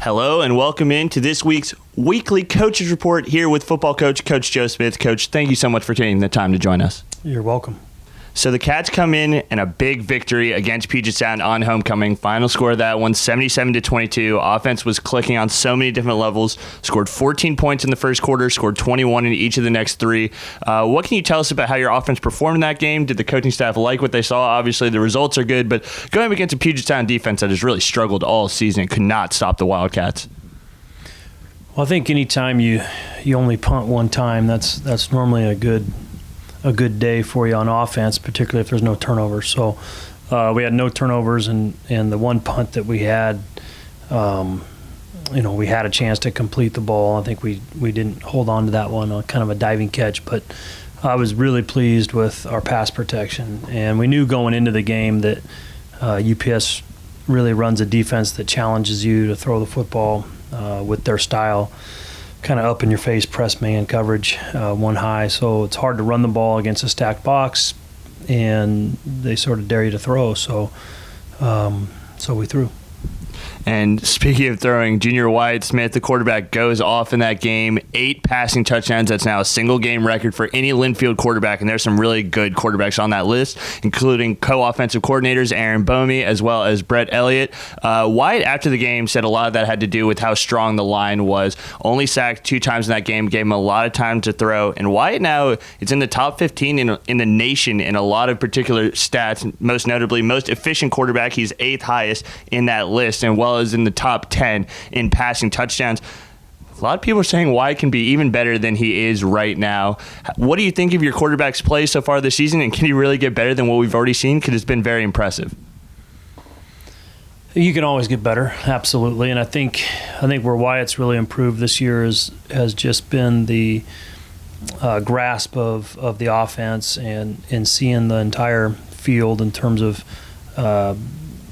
Hello and welcome into this week's weekly coaches report here with football coach Joe Smith. Coach, thank you so much for taking the time to join us. You're welcome. So the Cats come in a big victory against Puget Sound on homecoming. Final score of that one, 77-22. Offense was clicking on so many different levels. Scored 14 points in the first quarter, scored 21 in each of the next three. What can you tell us about how your offense performed in that game? Did the coaching staff like what they saw? Obviously, the results are good, but going against a Puget Sound defense that has really struggled all season and could not stop the Wildcats. Well, I think anytime you only punt one time, that's normally a good day for you on offense, particularly if there's no turnovers. So we had no turnovers, and the one punt that we had, we had a chance to complete the ball. I think we didn't hold on to that one, kind of a diving catch, but I was really pleased with our pass protection. And we knew going into the game that UPS really runs a defense that challenges you to throw the football with their style. Kind of up in your face press man coverage, one high, so it's hard to run the ball against a stacked box, and they sort of dare you to throw. So we threw. And speaking of throwing, Junior Wyatt Smith, the quarterback, goes off in that game. 8 passing touchdowns. That's now a single-game record for any Linfield quarterback, and there's some really good quarterbacks on that list, including co-offensive coordinators Aaron Bomey as well as Brett Elliott. Wyatt, after the game, said a lot of that had to do with how strong the line was. Only sacked 2 times in that game, gave him a lot of time to throw. And Wyatt now is in the top 15 in the nation in a lot of particular stats, most notably most efficient quarterback. He's 8th highest in that list, and well as in the top 10 in passing touchdowns. A lot of people are saying Wyatt can be even better than he is right now. What do you think of your quarterback's play so far this season, and can he really get better than what we've already seen? Because it's been very impressive. You can always get better, absolutely. And I think where Wyatt's really improved this year has just been the grasp of the offense and seeing the entire field in terms of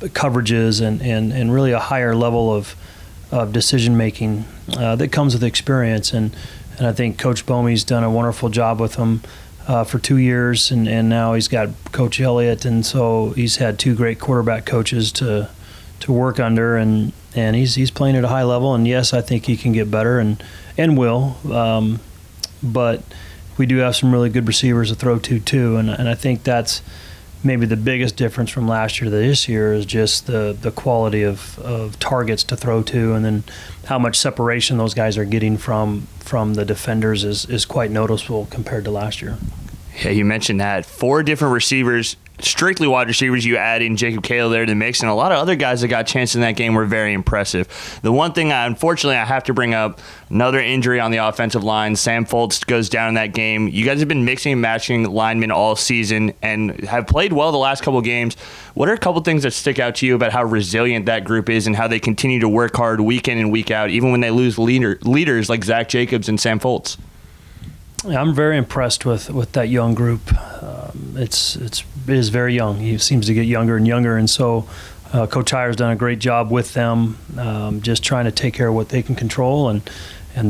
coverages and really a higher level of decision making that comes with experience. And I think Coach Bomey's done a wonderful job with him for 2 years, and now he's got Coach Elliott, and so he's had 2 great quarterback coaches to work under, and he's playing at a high level. And yes, I think he can get better and will, but we do have some really good receivers to throw to too, and I think that's maybe the biggest difference from last year to this year is just the quality of targets to throw to, and then how much separation those guys are getting from the defenders is quite noticeable compared to last year. Yeah, you mentioned that. 4 different receivers, strictly wide receivers. You add in Jacob Kale there to the mix, and a lot of other guys that got chances in that game were very impressive. The one thing, unfortunately, I have to bring up, another injury on the offensive line. Sam Foltz goes down in that game. You guys have been mixing and matching linemen all season and have played well the last couple games. What are a couple things that stick out to you about how resilient that group is and how they continue to work hard week in and week out, even when they lose leaders like Zach Jacobs and Sam Foltz? Yeah, I'm very impressed with that young group. It is very young. He seems to get younger and younger, and so Coach Heyer's done a great job with them, just trying to take care of what they can control, and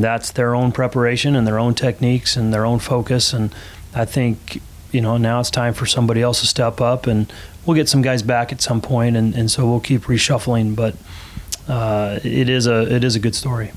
that's their own preparation and their own techniques and their own focus. And I think now it's time for somebody else to step up, and we'll get some guys back at some point, and so we'll keep reshuffling. But it is a good story.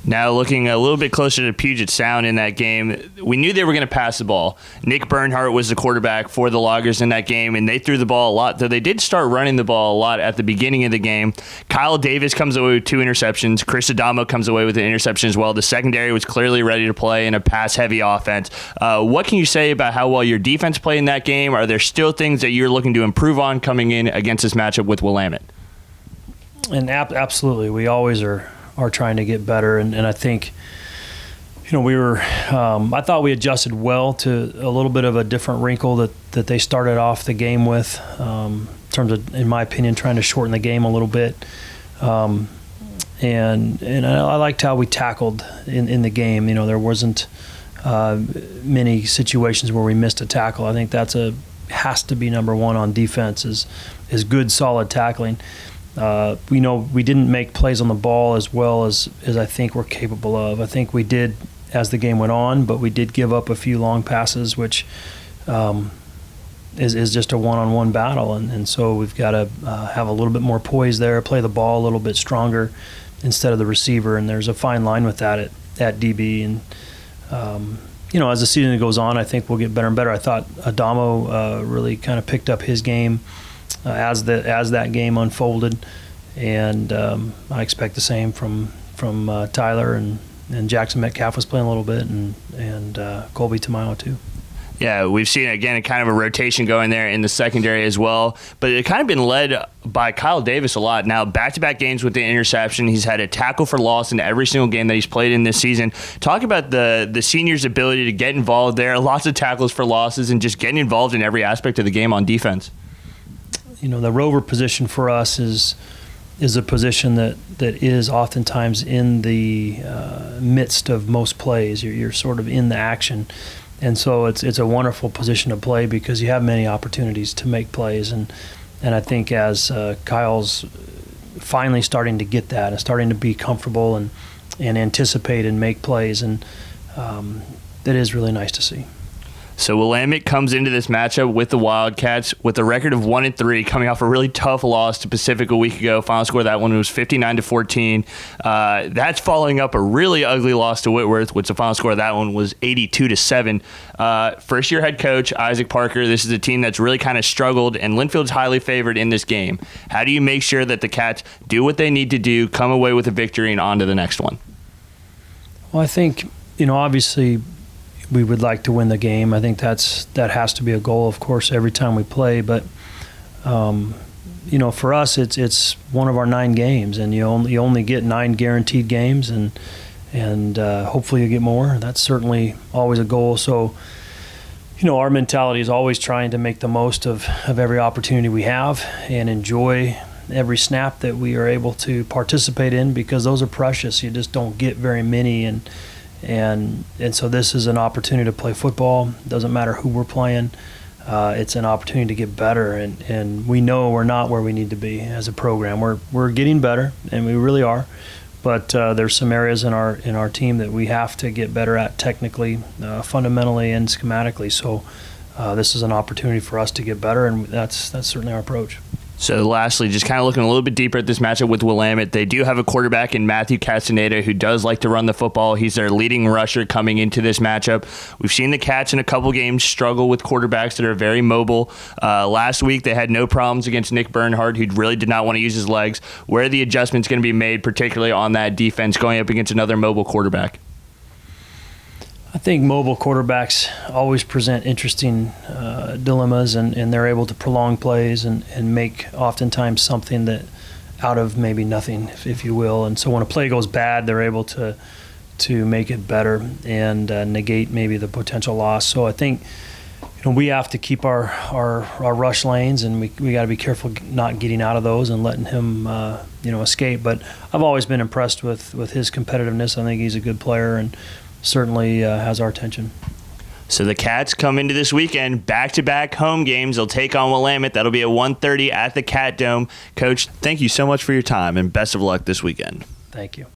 Now looking a little bit closer to Puget Sound in that game, we knew they were going to pass the ball. Nick Bernhardt was the quarterback for the Loggers in that game, and they threw the ball a lot, though they did start running the ball a lot at the beginning of the game. Kyle Davis comes away with 2 interceptions. Chris Adamo comes away with an interception as well. The secondary was clearly ready to play in a pass-heavy offense. What can you say about how well your defense played in that game? Are there still things that you're looking to improve on coming in against this matchup with Willamette? And absolutely. We always are trying to get better, and I think we were I thought we adjusted well to a little bit of a different wrinkle that they started off the game with, in terms of, in my opinion, trying to shorten the game a little bit, and I liked how we tackled in the game. There wasn't many situations where we missed a tackle. I think has to be number one on defense is good solid tackling. We didn't make plays on the ball as well as I think we're capable of. I think we did as the game went on, but we did give up a few long passes, which is just a one-on-one battle. And so we've got to have a little bit more poise there, play the ball a little bit stronger, instead of the receiver, and there's a fine line with that at DB. And as the season goes on, I think we'll get better and better. I thought Adamo really kind of picked up his game as that game unfolded, and I expect the same from Tyler, and Jackson Metcalf was playing a little bit, and Colby Tamayo too. Yeah, we've seen, again, a kind of a rotation going there in the secondary as well. But it's kind of been led by Kyle Davis a lot. Now, back-to-back games with the interception. He's had a tackle for loss in every single game that he's played in this season. Talk about the senior's ability to get involved there. Lots of tackles for losses and just getting involved in every aspect of the game on defense. The rover position for us is a position that is oftentimes in the midst of most plays. You're sort of in the action. And so it's a wonderful position to play because you have many opportunities to make plays. And I think as Kyle's finally starting to get that and starting to be comfortable and anticipate and make plays, and it is really nice to see. So Willamette comes into this matchup with the Wildcats with a record of 1-3, coming off a really tough loss to Pacific a week ago. Final score of that one was 59-14. That's following up a really ugly loss to Whitworth, which the final score of that one was 82-7. First-year head coach Isaac Parker. This is a team that's really kind of struggled, and Linfield's highly favored in this game. How do you make sure that the Cats do what they need to do, come away with a victory, and on to the next one? Well, I think obviously, we would like to win the game. I think that has to be a goal, of course, every time we play. But for us, it's one of our 9 games, and you only get 9 guaranteed games, and hopefully you get more. That's certainly always a goal. So, our mentality is always trying to make the most of every opportunity we have and enjoy every snap that we are able to participate in, because those are precious. You just don't get very many, and so this is an opportunity to play football. Doesn't matter who we're playing. It's an opportunity to get better, and we know we're not where we need to be as a program. We're getting better, and we really are. But there's some areas in our team that we have to get better at technically, fundamentally, and schematically. So this is an opportunity for us to get better, and that's certainly our approach. So lastly, just kind of looking a little bit deeper at this matchup with Willamette, they do have a quarterback in Matthew Castaneda who does like to run the football. He's their leading rusher coming into this matchup. We've seen the Cats in a couple games struggle with quarterbacks that are very mobile. Last week, they had no problems against Nick Bernhardt, who really did not want to use his legs. Where are the adjustments going to be made, particularly on that defense, going up against another mobile quarterback? I think mobile quarterbacks always present interesting dilemmas, and they're able to prolong plays and make oftentimes something that out of maybe nothing, if you will. And so when a play goes bad, they're able to make it better and negate maybe the potential loss. So I think we have to keep our rush lanes, and we got to be careful not getting out of those and letting him escape. But I've always been impressed with his competitiveness. I think he's a good player and certainly has our attention. So the Cats come into this weekend, back-to-back home games. They'll take on Willamette. That'll be at 1:30 at the Cat Dome. Coach, thank you so much for your time, and best of luck this weekend. Thank you.